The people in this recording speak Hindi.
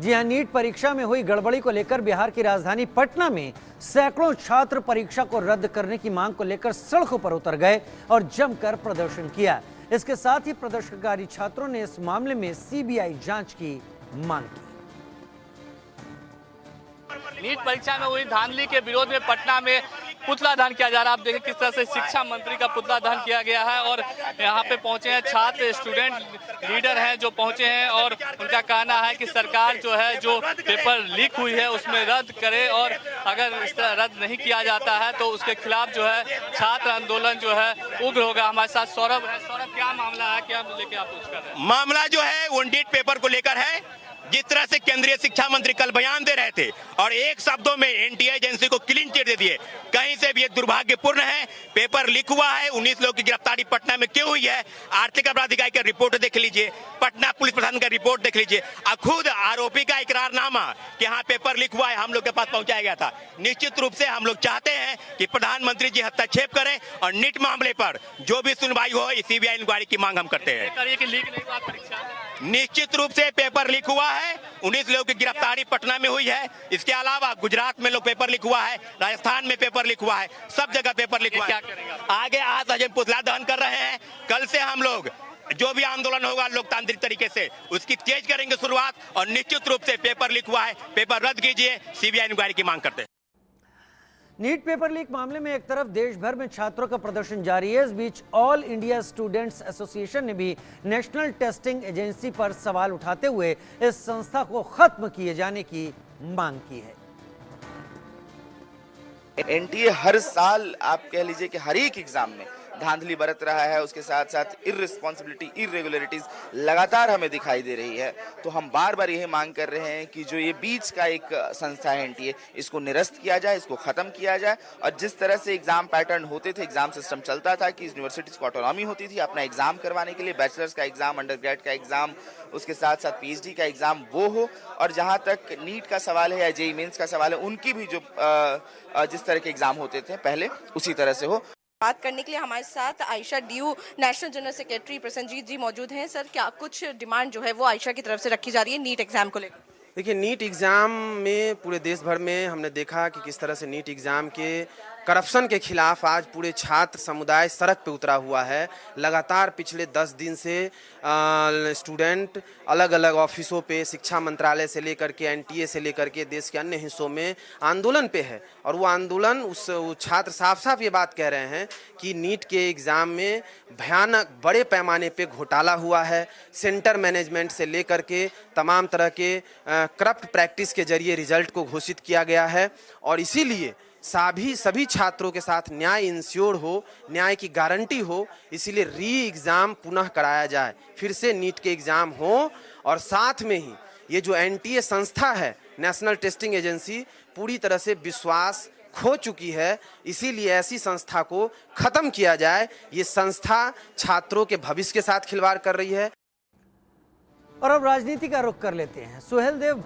जी हां, नीट परीक्षा में हुई गड़बड़ी को लेकर बिहार की राजधानी पटना में सैकड़ों छात्र परीक्षा को रद्द करने की मांग को लेकर सड़कों पर उतर गए और जमकर प्रदर्शन किया। इसके साथ ही प्रदर्शनकारी छात्रों ने इस मामले में सीबीआई जांच की मांग की। नीट परीक्षा में हुई धांधली के विरोध में पटना में पुतला दहन किया जा रहा है। आप देखें किस तरह से शिक्षा मंत्री का पुतला दहन किया गया है और यहाँ पे पहुंचे हैं छात्र, स्टूडेंट लीडर हैं जो पहुंचे हैं और उनका कहना है कि सरकार जो है जो पेपर लीक हुई है उसमें रद्द करे और अगर इस तरह रद्द नहीं किया जाता है तो उसके खिलाफ जो है छात्र आंदोलन जो है उग्र होगा। हमारे साथ सौरभ है। सौरभ, क्या मामला है, क्या लेके आप कुछ कर रहे हैं? मामला जो है वो नीट पेपर को लेकर है। जिस तरह से केंद्रीय शिक्षा मंत्री कल बयान दे रहे थे और एक शब्दों में एनटीए एजेंसी को क्लीन चिट दे दिए, कहीं से भी ये दुर्भाग्यपूर्ण है। पेपर लीक हुआ है। 19 लोगों की गिरफ्तारी पटना में क्यों हुई है? आर्थिक अपराध इकाई का रिपोर्ट देख लीजिए, पटना पुलिस प्रशासन का रिपोर्ट देख लीजिए, और खुद आरोपी का इकरारनामा कि हाँ पेपर लीक हुआ है हम लोग के पास पहुंचाया गया था। निश्चित रूप से हम लोग चाहते हैं कि प्रधानमंत्री जी हस्तक्षेप करें और नीट मामले पर जो भी सुनवाई हो सीबीआई इंक्वायरी की मांग हम करते हैं। निश्चित रूप से पेपर लीक हुआ है। 19 लोगों की गिरफ्तारी पटना में हुई है। इसके अलावा गुजरात में लोग पेपर लीक हुआ है, राजस्थान में पेपर लीक हुआ है, सब जगह पेपर लीक हुआ है। आगे आज हम पुतला दहन कर रहे हैं। कल से हम लोग जो भी आंदोलन होगा लोकतांत्रिक तरीके से उसकी तेज करेंगे शुरुआत और निश्चित रूप से पेपर लीक हुआ है, पेपर रद्द कीजिए, सीबीआई इंक्वायरी की मांग करते हैं। नीट पेपर लीक मामले में एक तरफ देश भर में छात्रों का प्रदर्शन जारी है, इस बीच ऑल इंडिया स्टूडेंट्स एसोसिएशन ने भी नेशनल टेस्टिंग एजेंसी पर सवाल उठाते हुए इस संस्था को खत्म किए जाने की मांग की है। एनटीए हर साल आप कह लीजिए कि हर एक एग्जाम में धांधली बरत रहा है, उसके साथ साथ इररिस्पॉन्सिबिलिटी, इरेगुलरिटीज लगातार हमें दिखाई दे रही है। तो हम बार बार यही मांग कर रहे हैं कि जो ये बीच का एक संस्था है एनटीए, इसको निरस्त किया जाए, इसको खत्म किया जाए। और जिस तरह से एग्जाम पैटर्न होते थे, एग्जाम सिस्टम चलता था कि यूनिवर्सिटीज को ऑटोनॉमी होती थी अपना एग्जाम करवाने के लिए, बैचलर्स का एग्जाम, अंडरग्रेड का एग्जाम, उसके साथ साथ पीएचडी का एग्जाम वो हो। और जहां तक नीट का सवाल है या जेईई मेंस का सवाल है, उनकी भी जो जिस तरह के एग्जाम होते थे पहले उसी तरह से हो। बात करने के लिए हमारे साथ Ayesha DU national general secretary Prasenjit ji मौजूद हैं। सर, क्या कुछ डिमांड जो है वो आयशा की तरफ से रखी जा रही है नीट एग्जाम को लेकर? देखिए, नीट एग्ज़ाम में पूरे देश भर में हमने देखा कि किस तरह से नीट एग्ज़ाम के करप्शन के खिलाफ आज पूरे छात्र समुदाय सड़क पे उतरा हुआ है। लगातार पिछले 10 दिन से स्टूडेंट अलग अलग ऑफिसों पे, शिक्षा मंत्रालय से लेकर के एनटीए से लेकर के देश के अन्य हिस्सों में आंदोलन पे है। और वो आंदोलन वो छात्र साफ साफ ये बात कह रहे हैं कि नीट के एग्ज़ाम में भयानक बड़े पैमाने पे घोटाला हुआ है। सेंटर मैनेजमेंट से लेकर के तमाम तरह के करप्ट प्रैक्टिस के जरिए रिजल्ट को घोषित किया गया है और इसीलिए सभी छात्रों के साथ न्याय इंश्योर हो, न्याय की गारंटी हो, इसीलिए री एग्ज़ाम पुनः कराया जाए, फिर से नीट के एग्ज़ाम हो। और साथ में ही ये जो एनटीए संस्था है, नेशनल टेस्टिंग एजेंसी, पूरी तरह से विश्वास खो चुकी है, इसीलिए ऐसी संस्था को खत्म किया जाए। ये संस्था छात्रों के भविष्य के साथ खिलवाड़ कर रही है। और अब राजनीति का रुख कर लेते हैं। सुहेल देव